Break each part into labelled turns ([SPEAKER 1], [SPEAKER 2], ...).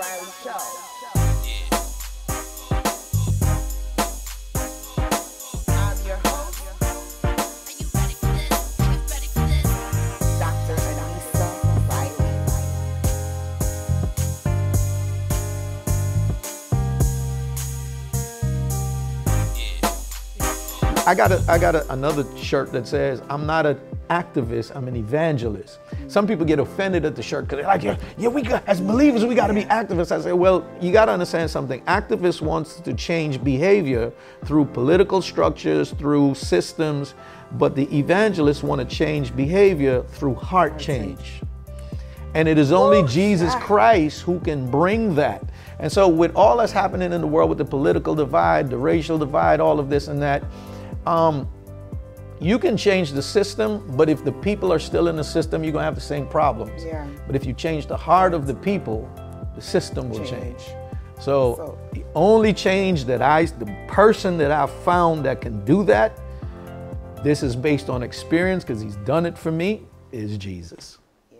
[SPEAKER 1] Riley Show. I'm your host, Dr. Anissa Riley.
[SPEAKER 2] I got another shirt that says, I'm not an activist, I'm an evangelist. Some people get offended at the shirt because they're like, yeah, we got, as believers, we got to be activists. I say, well, you got to understand something. Activists wants to change behavior through political structures, through systems, but the evangelists want to change behavior through heart change. And it is only Jesus Christ who can bring that. And so with all that's happening in the world, with the political divide, the racial divide, all of this and that, you can change the system, but if the people are still in the system, you're gonna have the same problems. Yeah. But if you change the heart of the people, the system will change. So the only change that the person that I've found that can do that, this is based on experience because he's done it for me, is Jesus.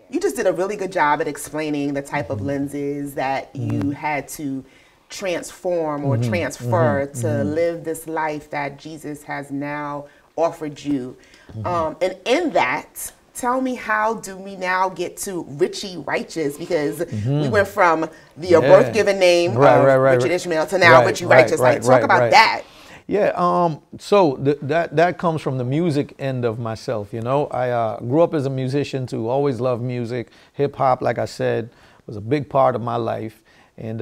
[SPEAKER 1] You just did a really good job at explaining the type of lenses that you had to transform or transfer to live this life that Jesus has now offered you. And in that, tell me, how do we now get to Richie Righteous? Because we went from the birth-given name of Richard Ishmael to now Richie Righteous. Talk about that.
[SPEAKER 2] Yeah, so that comes from the music end of myself, you know. I grew up as a musician too, always loved music. Hip hop, like I said, was a big part of my life. And,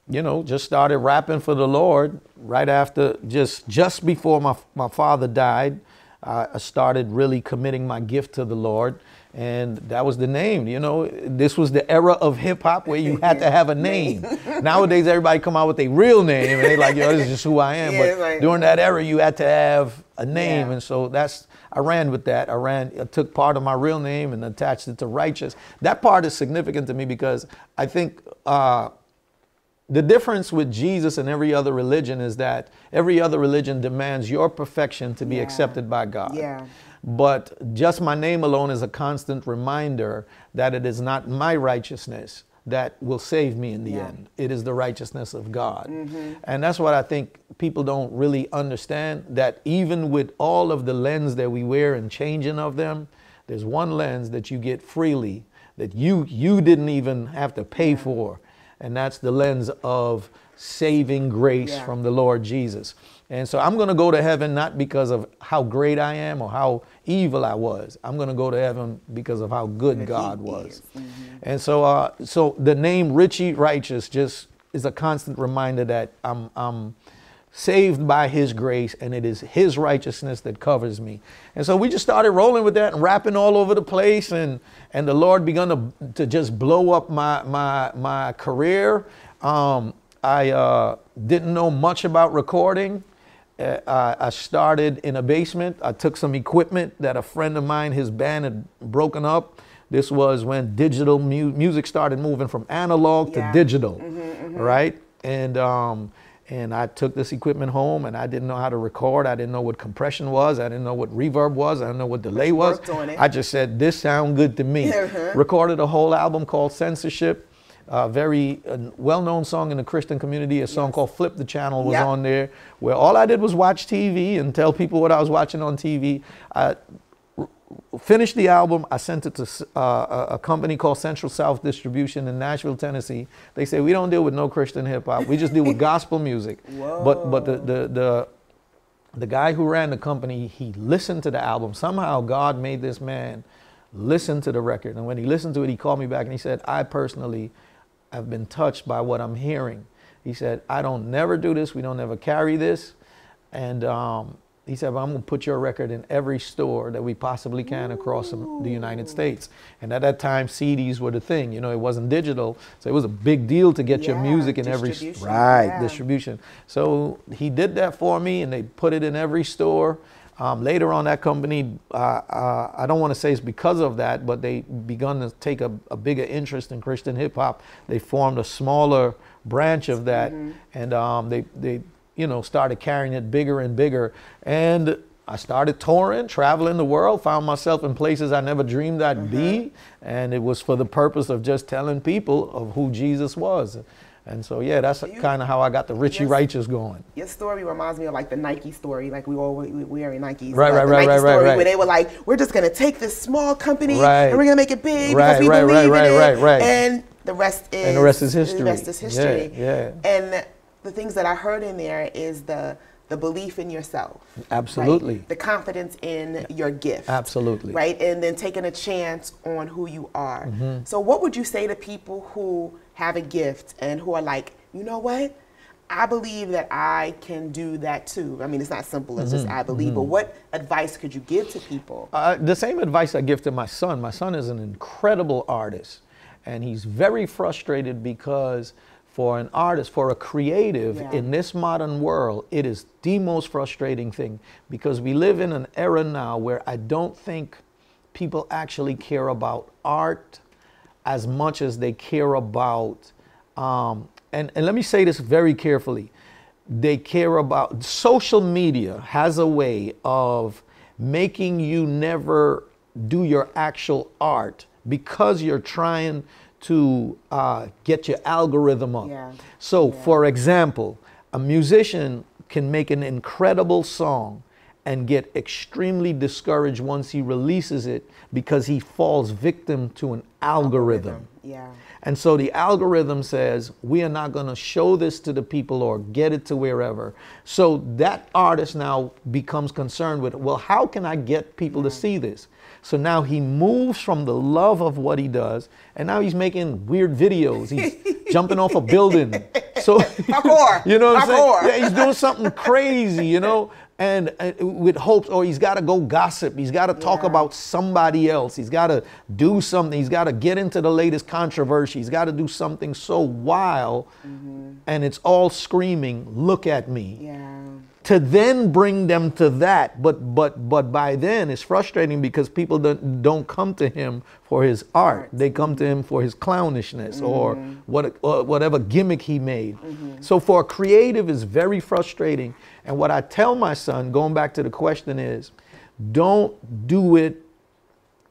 [SPEAKER 2] you know, just started rapping for the Lord right after, just before my father died. I started really committing my gift to the Lord. And that was the name, you know. This was the era of hip hop where you had to have a name. Nowadays, everybody come out with their real name and they're like, yo, this is just who I am. But during that era, you had to have a name. And so I ran with that. I took part of my real name and attached it to Righteous. That part is significant to me because I think the difference with Jesus and every other religion is that every other religion demands your perfection to be accepted by God. Yeah. But just my name alone is a constant reminder that it is not my righteousness that will save me in the end. It is the righteousness of God. And that's what I think people don't really understand, that even with all of the lens that we wear and changing of them, there's one lens that you get freely that you didn't even have to pay for. And that's the lens of saving grace from the Lord Jesus. And so I'm going to go to heaven not because of how great I am or how evil I was. I'm going to go to heaven because of how good God was. And so so the name Richie Righteous just is a constant reminder that I'm saved by his grace, and it is his righteousness that covers me. And so we just started rolling with that and rapping all over the place, and the Lord begun to just blow up my career. I didn't know much about recording. I started in a basement. I took some equipment that a friend of mine, his band had broken up. This was when digital music started moving from analog to digital, right? And I took this equipment home, and I didn't know how to record. I didn't know what compression was. I didn't know what reverb was. I didn't know what delay was. I just said, this sound good to me. Recorded a whole album called Censorship. Very well-known song in the Christian community. A song called Flip the Channel was on there, where all I did was watch TV and tell people what I was watching on TV. I finished the album. I sent it to a company called Central South Distribution in Nashville, Tennessee. They say, we don't deal with no Christian hip hop. We just deal with gospel music. But the guy who ran the company, he listened to the album. Somehow God made this man listen to the record. And when he listened to it, he called me back and he said, I personally have been touched by what I'm hearing. He said, I don't never do this. We don't ever carry this. And he said, well, I'm going to put your record in every store that we possibly can across the United States. And at that time, CDs were the thing. You know, it wasn't digital. So it was a big deal to get your music in every distribution. So he did that for me, and they put it in every store. Later on, that company, I don't want to say it's because of that, but they begun to take a bigger interest in Christian hip hop. They formed a smaller branch of that, and they you know, started carrying it bigger and bigger. And I started touring, traveling the world, found myself in places I never dreamed I'd be. And it was for the purpose of just telling people of who Jesus was. And so, yeah, that's kind of how I got the Richie Righteous going.
[SPEAKER 1] Your story reminds me of like the Nike story, like we all wearing Nikes.
[SPEAKER 2] Right,
[SPEAKER 1] like
[SPEAKER 2] right,
[SPEAKER 1] where they were like, we're just going to take this small company and we're going to make it big because we believe in it. And the rest is history. The rest is history.
[SPEAKER 2] Yeah.
[SPEAKER 1] And the things that I heard in there is the belief in yourself.
[SPEAKER 2] Absolutely.
[SPEAKER 1] Right? The confidence in your gift.
[SPEAKER 2] Absolutely.
[SPEAKER 1] Right? And then taking a chance on who you are. So what would you say to people who have a gift and who are like, you know what? I believe that I can do that too. I mean, it's not simple as just I believe, but what advice could you give to people?
[SPEAKER 2] The same advice I give to my son. My son is an incredible artist, and he's very frustrated because for an artist, for a creative in this modern world, it is the most frustrating thing because we live in an era now where I don't think people actually care about art as much as they care about, and let me say this very carefully, they care about, social media has a way of making you never do your actual art because you're trying to get your algorithm up. So for example, a musician can make an incredible song and get extremely discouraged once he releases it because he falls victim to an algorithm. And so the algorithm says, we are not going to show this to the people or get it to wherever. So that artist now becomes concerned with, well, how can I get people to see this? So now he moves from the love of what he does, and now he's making weird videos. He's jumping off a building. So, you know what I'm saying? Yeah, he's doing something crazy, you know, and with hopes, or he's got to go gossip. He's got to talk about somebody else. He's got to do something. He's got to get into the latest controversy. He's got to do something so wild, and it's all screaming, look at me. To then bring them to that, but by then it's frustrating because people don't come to him for his art. They come to him for his clownishness or whatever gimmick he made. So for a creative, it's very frustrating. And what I tell my son, going back to the question, is don't do it.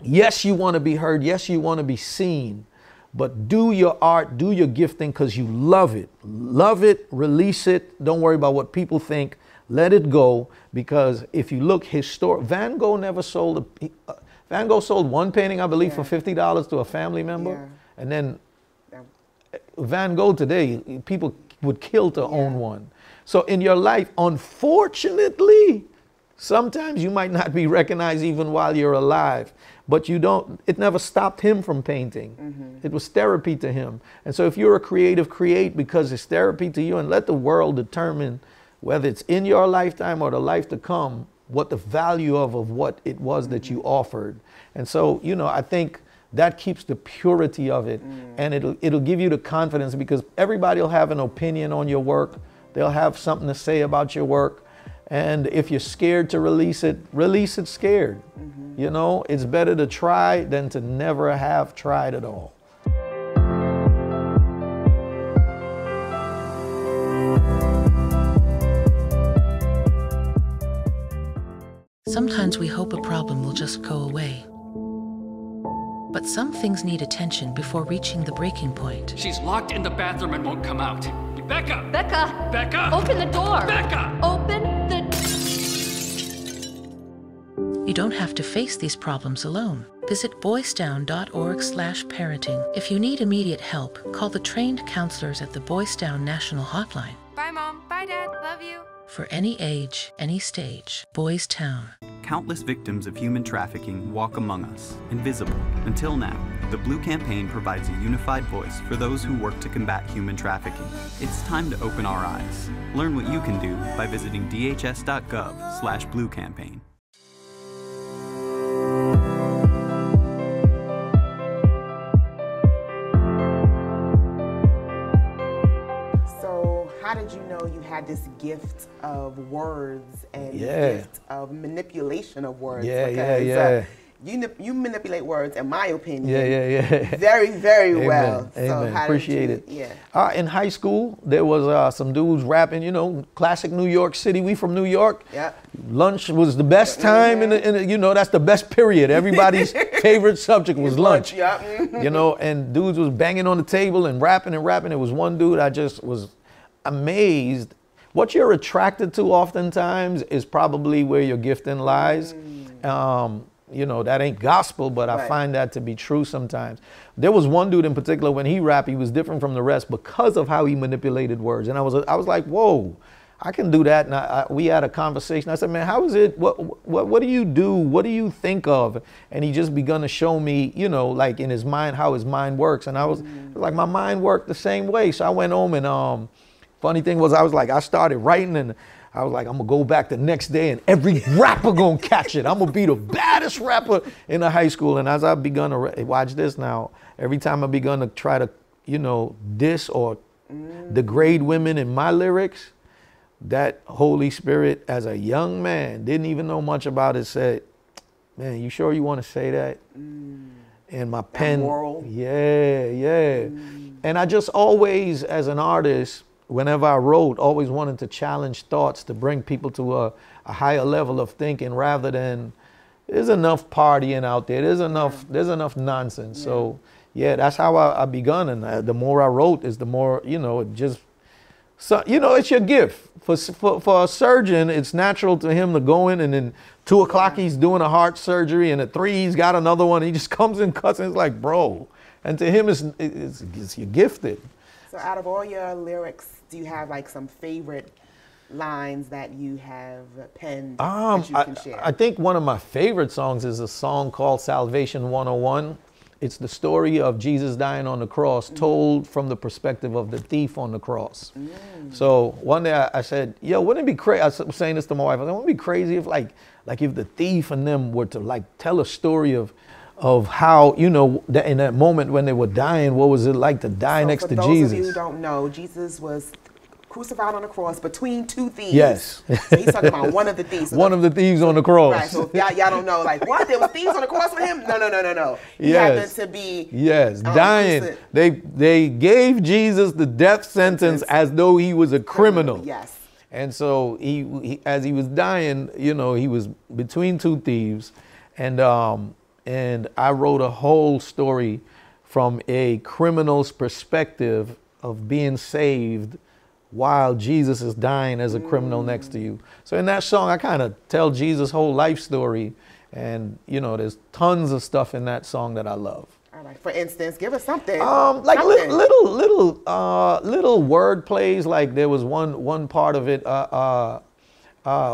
[SPEAKER 2] Yes, you want to be heard. Yes, you want to be seen. But do your art, do your gifting because you love it. Love it, release it. Don't worry about what people think. Let it go, because if you look Van Gogh never sold Van Gogh sold one painting, I believe, for $50 to a family member. And then Van Gogh today, people would kill to own one. So in your life, unfortunately, sometimes you might not be recognized even while you're alive, but it never stopped him from painting. It was therapy to him. And so if you're a creative, create because it's therapy to you, and let the world determine whether it's in your lifetime or the life to come, what the value of what it was that you offered. And so, you know, I think that keeps the purity of it, and it'll give you the confidence, because everybody will have an opinion on your work. They'll have something to say about your work. And if you're scared to release it scared. You know, it's better to try than to never have tried at all.
[SPEAKER 3] Sometimes we hope a problem will just go away. But some things need attention before reaching the breaking point.
[SPEAKER 4] She's locked in the bathroom and won't come out. Becca!
[SPEAKER 5] Becca!
[SPEAKER 4] Becca!
[SPEAKER 5] Open the door!
[SPEAKER 4] Becca!
[SPEAKER 5] Open the...
[SPEAKER 3] You don't have to face these problems alone. Visit boysdown.org/parenting. If you need immediate help, call the trained counselors at the Boys Down National Hotline.
[SPEAKER 6] Bye, Mom. Bye, Dad. Love you.
[SPEAKER 3] For any age, any stage, Boys Town.
[SPEAKER 7] Countless victims of human trafficking walk among us, invisible. Until now, the Blue Campaign provides a unified voice for those who work to combat human trafficking. It's time to open our eyes. Learn what you can do by visiting dhs.gov/bluecampaign.
[SPEAKER 1] How did you know you had this gift of words and gift of manipulation of words? You manipulate words, in my opinion.
[SPEAKER 2] Yeah.
[SPEAKER 1] Very, very
[SPEAKER 2] Amen.
[SPEAKER 1] well.
[SPEAKER 2] Amen.
[SPEAKER 1] So how
[SPEAKER 2] Appreciate
[SPEAKER 1] did
[SPEAKER 2] it.
[SPEAKER 1] you, yeah.
[SPEAKER 2] In high school, there was some dudes rapping, you know, classic New York City. We from New York.
[SPEAKER 1] Yeah.
[SPEAKER 2] Lunch was the best time, you know, that's the best period. Everybody's favorite subject was lunch.
[SPEAKER 1] Yeah.
[SPEAKER 2] You know, and dudes was banging on the table and rapping and rapping. It was one dude I just was amazed. What you're attracted to oftentimes is probably where your gifting lies. You know, that ain't gospel, but I find that to be true sometimes. There was one dude in particular, when he rapped, he was different from the rest because of how he manipulated words. And I was like, whoa, I can do that. And we had a conversation. I said, man, how is it? What do you do? What do you think of? And he just begun to show me, you know, like in his mind, how his mind works. And I was like, my mind worked the same way. So I went home and funny thing was, I started writing and I was like, I'm gonna go back the next day and every rapper gonna catch it. I'm gonna be the baddest rapper in the high school. And as I've begun to watch this now, every time I begun to try to, you know, diss or degrade women in my lyrics, that Holy Spirit, as a young man, didn't even know much about it, said, man, you sure you want to say that? And my pen,
[SPEAKER 1] moral.
[SPEAKER 2] Yeah. And I just always, as an artist, whenever I wrote, always wanted to challenge thoughts to bring people to a higher level of thinking rather than there's enough partying out there. There's enough nonsense. Yeah. So yeah, that's how I begun. And the more I wrote is the more, you know, it just, so, you know, it's your gift. For a surgeon, it's natural to him to go in and then 2 o'clock he's doing a heart surgery and at 3 he's got another one. He just comes and cuts and it's like, bro. And to him, it's you're gifted.
[SPEAKER 1] So out of all your lyrics, do you have like some favorite lines that you have penned that you can share?
[SPEAKER 2] I think one of my favorite songs is a song called Salvation 101. It's the story of Jesus dying on the cross told from the perspective of the thief on the cross. So one day I said, yo, wouldn't it be crazy? I was saying this to my wife. I said, wouldn't it be crazy if like if the thief and them were to like tell a story of how, you know, that in that moment when they were dying, what was it like to die next to Jesus?
[SPEAKER 1] For those of you who don't know, Jesus was crucified on the cross between 2 thieves.
[SPEAKER 2] Yes.
[SPEAKER 1] So he's talking about one of the thieves.
[SPEAKER 2] One of the thieves on the cross.
[SPEAKER 1] Right, so if y'all don't know, like, what? There were thieves on the cross with him? No. He happened to be...
[SPEAKER 2] Yes, dying. They gave Jesus the death sentence as though he was a criminal.
[SPEAKER 1] Yes.
[SPEAKER 2] And so he as he was dying, you know, he was between 2 thieves. And I wrote a whole story from a criminal's perspective of being saved while Jesus is dying as a criminal next to you. So in that song, I kind of tell Jesus' whole life story. And, you know, there's tons of stuff in that song that I love.
[SPEAKER 1] All right. For instance, give us something.
[SPEAKER 2] Like little word plays. Like there was one part of it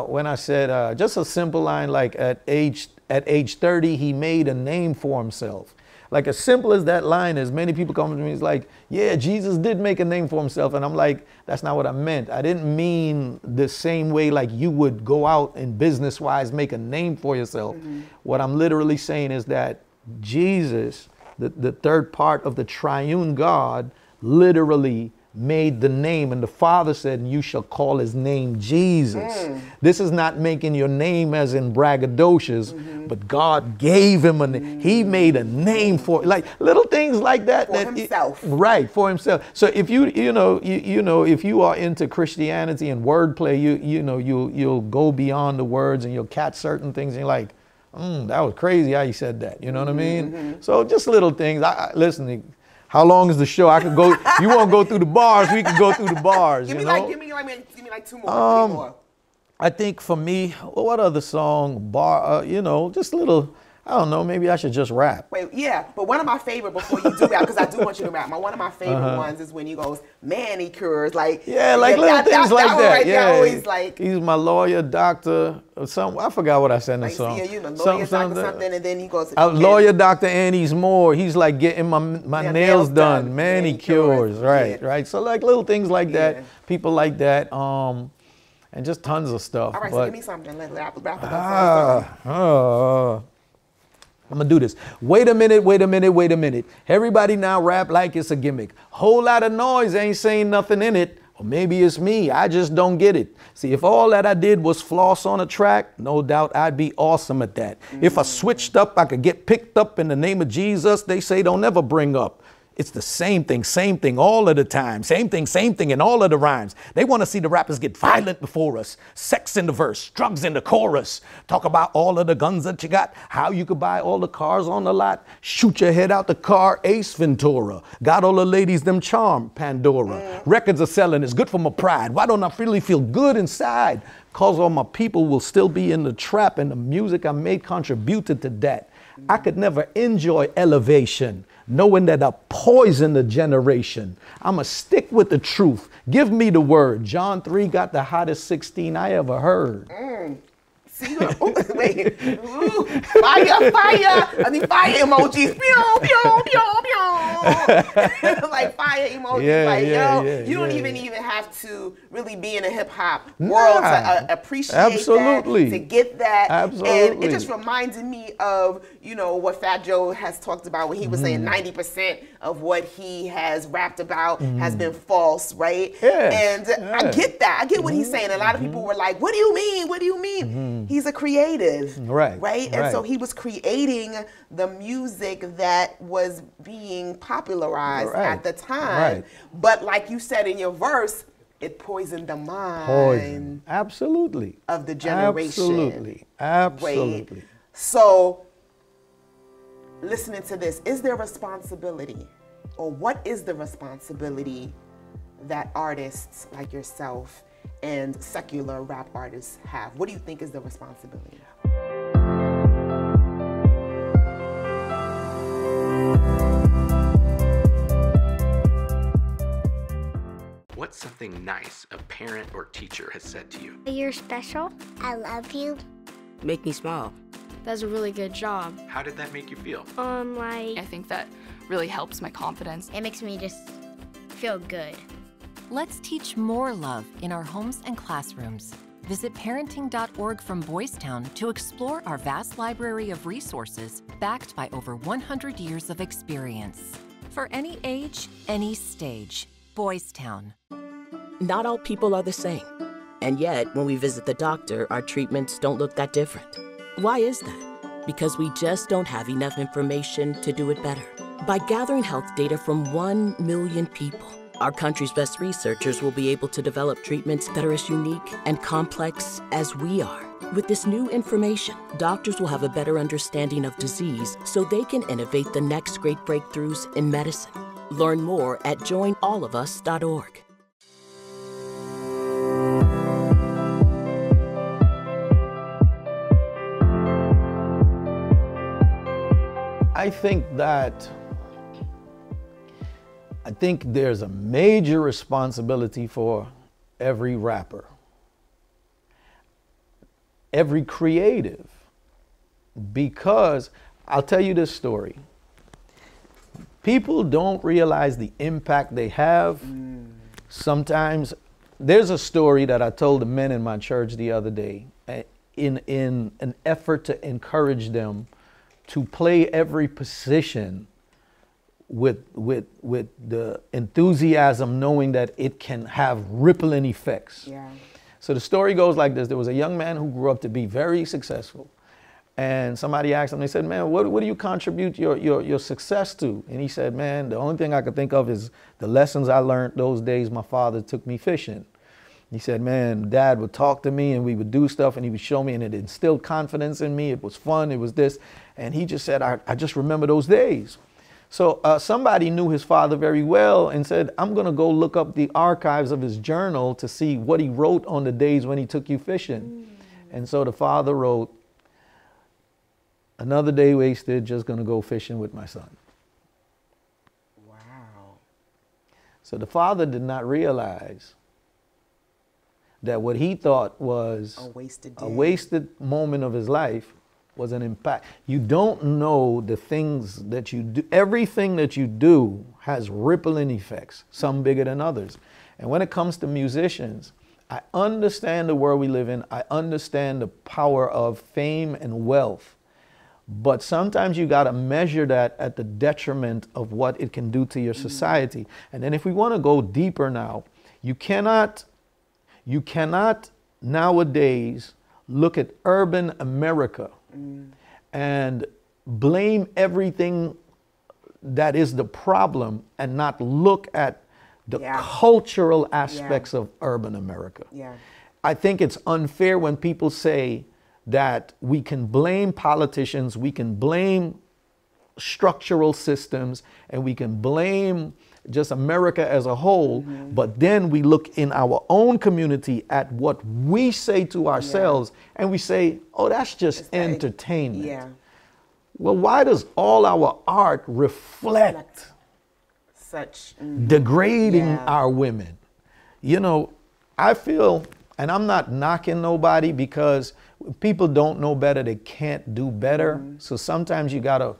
[SPEAKER 2] when I said just a simple line like at age 30, he made a name for himself. Like as simple as that line is, many people come to me, it's like, yeah, Jesus did make a name for himself. And I'm like, that's not what I meant. I didn't mean the same way like you would go out and business-wise make a name for yourself. What I'm literally saying is that Jesus, the third part of the triune God, literally made the name, and the Father said, you shall call his name Jesus. This is not making your name as in braggadocious, but God gave him a name. He made a name for it. Like little things like that.
[SPEAKER 1] For himself.
[SPEAKER 2] Right, for himself. So if if you are into Christianity and wordplay, you'll go beyond the words and you'll catch certain things and you're like, that was crazy how you said that. You know what I mean? So just little things. Listen, how long is the show? I could go. You won't go through the bars. We can go through the bars.
[SPEAKER 1] Give me like 2 more. 3 more.
[SPEAKER 2] I think for me, what other song? Just a little. I don't know. Maybe I should just rap.
[SPEAKER 1] Wait, yeah, but one of my favorite before you do rap, because I do want you to rap. One of my favorite ones is when you goes manicures, like
[SPEAKER 2] little things like that.
[SPEAKER 1] Right,
[SPEAKER 2] yeah,
[SPEAKER 1] always like
[SPEAKER 2] he's my lawyer, doctor, or something. I forgot what I said in the song.
[SPEAKER 1] Lawyer, doctor, something, and then he goes.
[SPEAKER 2] Lawyer, doctor, and he's more. He's like getting my nails done, manicures, right. So like little things like that, people like that, and just tons of stuff.
[SPEAKER 1] All right, so give me something. Let's rap about
[SPEAKER 2] I'm gonna do this. Wait a minute. Everybody now rap like it's a gimmick. Whole lot of noise, ain't saying nothing in it. Or maybe it's me, I just don't get it. See, if all that I did was floss on a track, no doubt I'd be awesome at that. If I switched up, I could get picked up in the name of Jesus. They say don't ever bring up. It's the same thing all of the time. Same thing in all of the rhymes. They want to see the rappers get violent before us. Sex in the verse, drugs in the chorus. Talk about all of the guns that you got, how you could buy all the cars on the lot, shoot your head out the car, Ace Ventura. Got all the ladies, them charm, Pandora. Records are selling, it's good for my pride. Why don't I really feel good inside? Cause all my people will still be in the trap, and the music I made contributed to that. I could never enjoy elevation, knowing that I poison the generation. I'ma stick with the truth. Give me the word. John 3 got the hottest 16 I ever heard.
[SPEAKER 1] See, wait, ooh, fire! I mean, fire emojis. Pew, pew, pew, pew. Like fire emojis. You don't even have to really be in a hip hop world to appreciate that, to get that. And it just reminded me of, what Fat Joe has talked about when he was saying 90% of what he has rapped about has been false, right?
[SPEAKER 2] Yes.
[SPEAKER 1] And I get that. I get what he's saying. A lot of people were like, what do you mean? What do you mean? He's a creative, right? And so he was creating the music that was being popularized at the time. But like you said in your verse, it poisoned the mind
[SPEAKER 2] Absolutely.
[SPEAKER 1] of the generation.
[SPEAKER 2] Absolutely.
[SPEAKER 1] Right? So listening to this, is there responsibility, or what is the responsibility that artists like yourself and secular rap artists have? What do you think is the responsibility?
[SPEAKER 5] What's something nice a parent or teacher has said to you?
[SPEAKER 8] You're special. I love you.
[SPEAKER 9] Make me smile.
[SPEAKER 6] That's a really good job.
[SPEAKER 5] How did that make you feel?
[SPEAKER 6] I think that really helps my confidence.
[SPEAKER 8] It makes me just feel good.
[SPEAKER 10] Let's teach more love in our homes and classrooms. Visit parenting.org from Boys Town to explore our vast library of resources backed by over 100 years of experience. For any age, any stage, Boys Town.
[SPEAKER 9] Not all people are the same. And yet, when we visit the doctor, our treatments don't look that different. Why is that? Because we just don't have enough information to do it better. By gathering health data from 1 million people, our country's best researchers will be able to develop treatments that are as unique and complex as we are. With this new information, doctors will have a better understanding of disease so they can innovate the next great breakthroughs in medicine. Learn more at joinallofus.org.
[SPEAKER 2] I think there's a major responsibility for every rapper, every creative, because I'll tell you this story. People don't realize the impact they have. Sometimes there's a story that I told the men in my church the other day in an effort to encourage them to play every position with the enthusiasm, knowing that it can have rippling effects. So the story goes like this. There was a young man who grew up to be very successful. And somebody asked him, they said, man, what do you contribute your success to? And he said, man, the only thing I could think of is the lessons I learned those days my father took me fishing. He said, man, Dad would talk to me and we would do stuff and he would show me, and it instilled confidence in me. It was fun. It was this. And he just said, I just remember those days. So somebody knew his father very well and said, I'm going to go look up the archives of his journal to see what he wrote on the days when he took you fishing. And so the father wrote, another day wasted, just going to go fishing with my son.
[SPEAKER 1] Wow.
[SPEAKER 2] So the father did not realize that what he thought was a wasted moment of his life was an impact. You don't know the things that you do. Everything that you do has rippling effects, some bigger than others. And when it comes to musicians, I understand the world we live in. I understand the power of fame and wealth. But sometimes you got to measure that at the detriment of what it can do to your society. And then if we want to go deeper now, You cannot nowadays look at urban America and blame everything that is the problem and not look at the cultural aspects of urban America.
[SPEAKER 1] Yeah.
[SPEAKER 2] I think it's unfair when people say that we can blame politicians, we can blame structural systems, and we can blame just America as a whole, but then we look in our own community at what we say to ourselves and we say, oh, that's just entertainment.
[SPEAKER 1] Yeah.
[SPEAKER 2] Well, why does all our art reflect
[SPEAKER 1] such
[SPEAKER 2] degrading our women? You know, I feel, and I'm not knocking nobody, because people don't know better, they can't do better. So sometimes you gotta,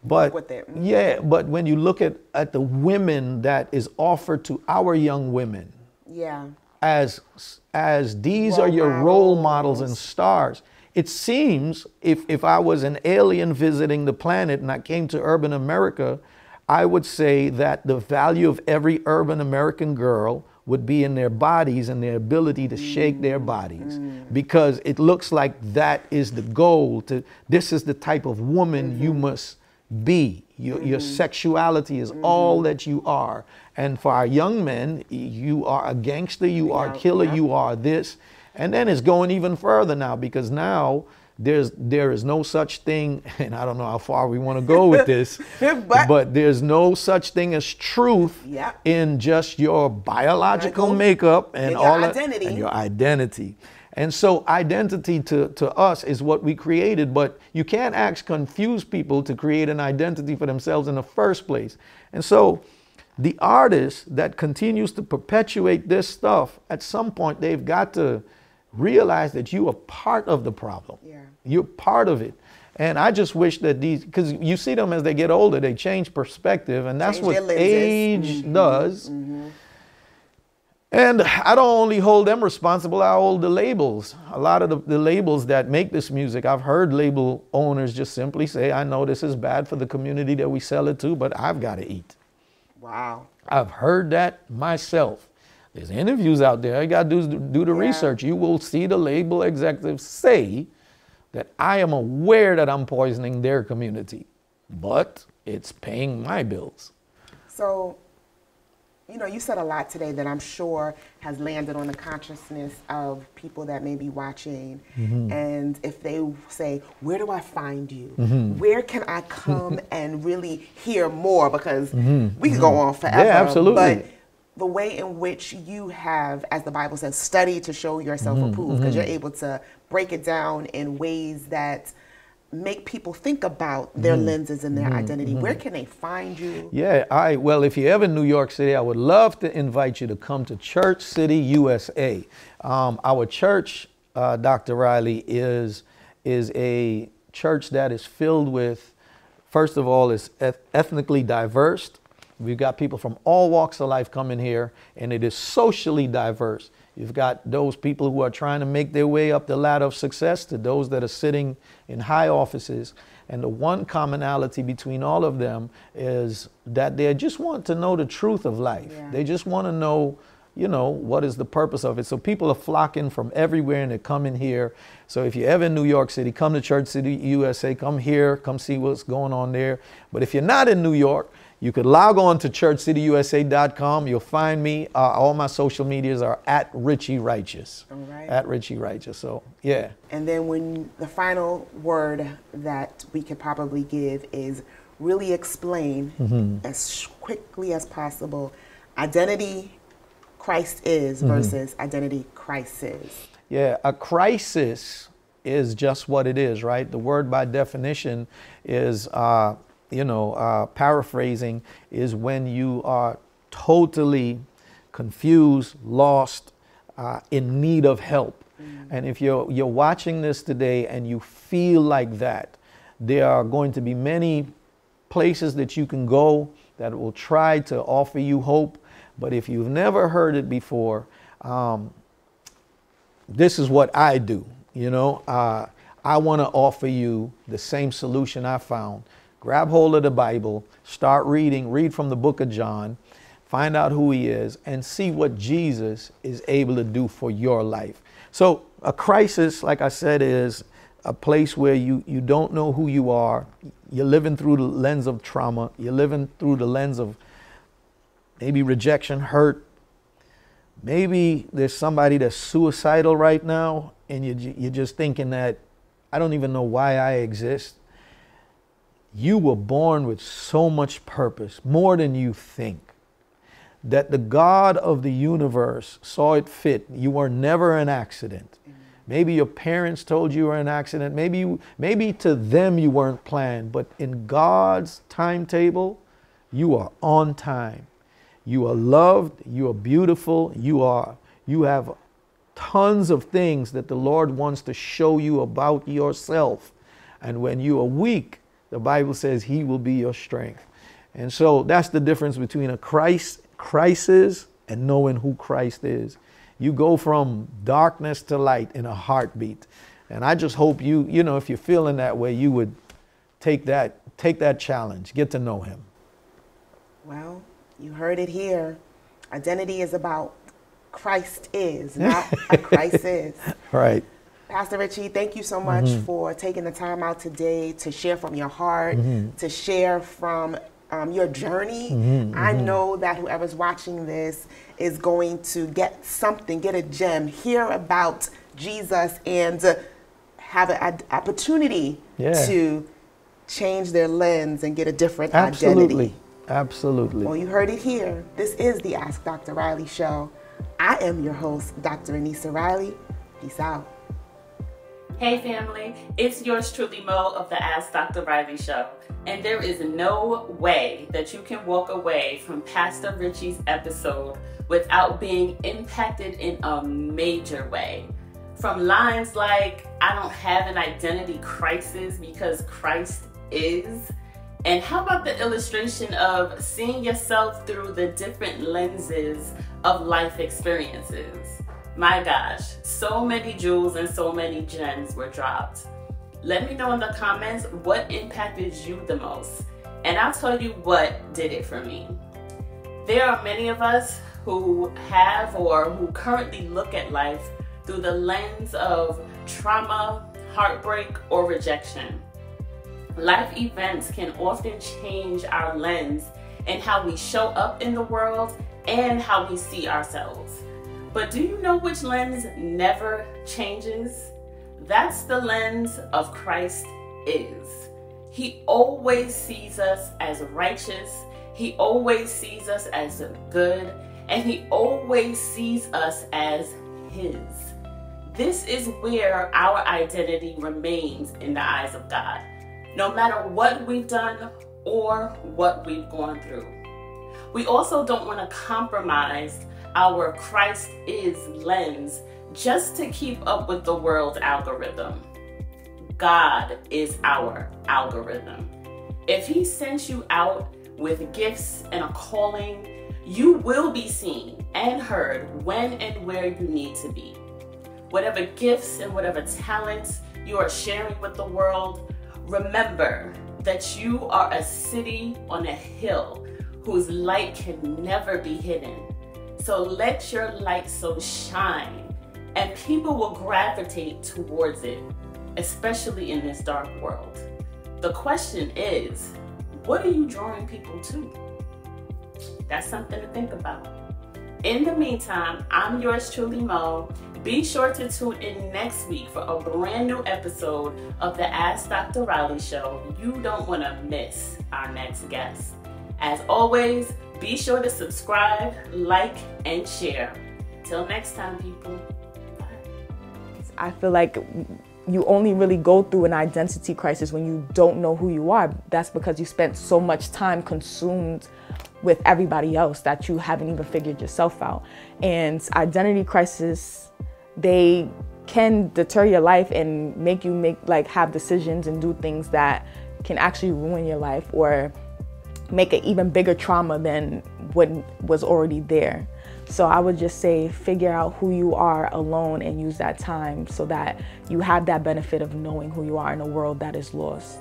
[SPEAKER 2] but yeah, but when you look at the women that is offered to our young women, as these are your role models and stars, it seems if I was an alien visiting the planet and I came to urban America, I would say that the value of every urban American girl would be in their bodies and their ability to shake their bodies, because it looks like that is the goal. This is the type of woman you must be. Your sexuality is all that you are. And for our young men, you are a gangster, you are a killer, you are this. And then it's going even further now, because now there is no such thing, and I don't know how far we want to go with this, but there's no such thing as truth in just your biological makeup and all that, and your identity. And so identity to us is what we created, but you can't ask confused people to create an identity for themselves in the first place. And so the artist that continues to perpetuate this stuff, at some point they've got to realize that you are part of the problem. You're part of it. And I just wish that these, because you see them as they get older, they change perspective, and that's what age does. And I don't only hold them responsible, I hold the labels. A lot of the labels that make this music, I've heard label owners just simply say, I know this is bad for the community that we sell it to, but I've got to eat.
[SPEAKER 1] Wow.
[SPEAKER 2] I've heard that myself. There's interviews out there, you got to do the research. You will see the label executives say that I am aware that I'm poisoning their community, but it's paying my bills.
[SPEAKER 1] So, you know, you said a lot today that I'm sure has landed on the consciousness of people that may be watching. And if they say, where do I find you? Where can I come and really hear more? Because we could go on forever.
[SPEAKER 2] Yeah, absolutely.
[SPEAKER 1] But the way in which you have, as the Bible says, study to show yourself approved, because you're able to break it down in ways that make people think about their lenses and their identity. Where can they find you?
[SPEAKER 2] Yeah, well, if you're ever in New York City, I would love to invite you to come to Church City, USA. Our church, Dr. Riley, is a church that is filled with, first of all, is ethnically diverse. We've got people from all walks of life coming here, and it is socially diverse. You've got those people who are trying to make their way up the ladder of success to those that are sitting in high offices. And the one commonality between all of them is that they just want to know the truth of life. They just want to know, you know, what is the purpose of it. So people are flocking from everywhere and they're coming here. So if you're ever in New York City, come to Church City, USA, come here, come see what's going on there. But if you're not in New York, you could log on to churchcityusa.com. You'll find me. All my social medias are at Richie Righteous.
[SPEAKER 1] All right.
[SPEAKER 2] At Richie Righteous. So, yeah.
[SPEAKER 1] And then when the final word that we could probably give is really explain as quickly as possible identity Christ is versus identity Christ is.
[SPEAKER 2] Yeah, a crisis is just what it is, right? The word by definition is paraphrasing, is when you are totally confused, lost, in need of help. And if you're watching this today and you feel like that, there are going to be many places that you can go that will try to offer you hope. But if you've never heard it before, this is what I do. I want to offer you the same solution I found. Grab hold of the Bible, start reading, read from the book of John, find out who he is, and see what Jesus is able to do for your life. So a crisis, like I said, is a place where you don't know who you are. You're living through the lens of trauma. You're living through the lens of maybe rejection, hurt. Maybe there's somebody that's suicidal right now, and you're just thinking that, I don't even know why I exist. You were born with so much purpose, more than you think, that the God of the universe saw it fit. You were never an accident. Maybe your parents told you were an accident. Maybe to them you weren't planned, but in God's timetable, you are on time. You are loved. You are beautiful. You have tons of things that the Lord wants to show you about yourself. And when you are weak, the Bible says he will be your strength. And so that's the difference between a crisis and knowing who Christ is. You go from darkness to light in a heartbeat. And I just hope if you're feeling that way, you would take that challenge, get to know him.
[SPEAKER 1] Well, you heard it here. Identity is about Christ is, not a crisis.
[SPEAKER 2] Right.
[SPEAKER 1] Pastor Richie, thank you so much for taking the time out today to share from your heart, to share from your journey. I know that whoever's watching this is going to get something, get a gem, hear about Jesus, and have an opportunity to change their lens and get a different identity.
[SPEAKER 2] Absolutely.
[SPEAKER 1] Well, you heard it here. This is the Ask Dr. Riley Show. I am your host, Dr. Anissa Riley. Peace out.
[SPEAKER 11] Hey family, it's yours truly Mo of the Ask Dr. Riley Show. And there is no way that you can walk away from Pastor Richie's episode without being impacted in a major way. From lines like, I don't have an identity crisis because Christ is. And how about the illustration of seeing yourself through the different lenses of life experiences? My gosh, so many jewels and so many gems were dropped. Let me know in the comments what impacted you the most, and I'll tell you what did it for me. There are many of us who have or who currently look at life through the lens of trauma, heartbreak, or rejection. Life events can often change our lens and how we show up in the world and how we see ourselves. But do you know which lens never changes? That's the lens of Christ is. He always sees us as righteous. He always sees us as good. And he always sees us as his. This is where our identity remains in the eyes of God, no matter what we've done or what we've gone through. We also don't want to compromise our Christ is lens just to keep up with the world algorithm. God is our algorithm. If he sent you out with gifts and a calling, you will be seen and heard when and where you need to be. Whatever gifts and whatever talents you are sharing with the world, remember that you are a city on a hill whose light can never be hidden. So let your light so shine, and people will gravitate towards it, especially in this dark world. The question is, what are you drawing people to? That's something to think about. In the meantime, I'm yours truly, Mo. Be sure to tune in next week for a brand new episode of the Ask Dr. Riley Show. You don't want to miss our next guest. As always, be sure to subscribe, like, and share. Till next time, people. Bye.
[SPEAKER 12] I feel like you only really go through an identity crisis when you don't know who you are. That's because you spent so much time consumed with everybody else that you haven't even figured yourself out. And identity crisis, they can deter your life and make you have decisions and do things that can actually ruin your life or make an even bigger trauma than what was already there. So I would just say figure out who you are alone and use that time so that you have that benefit of knowing who you are in a world that is lost.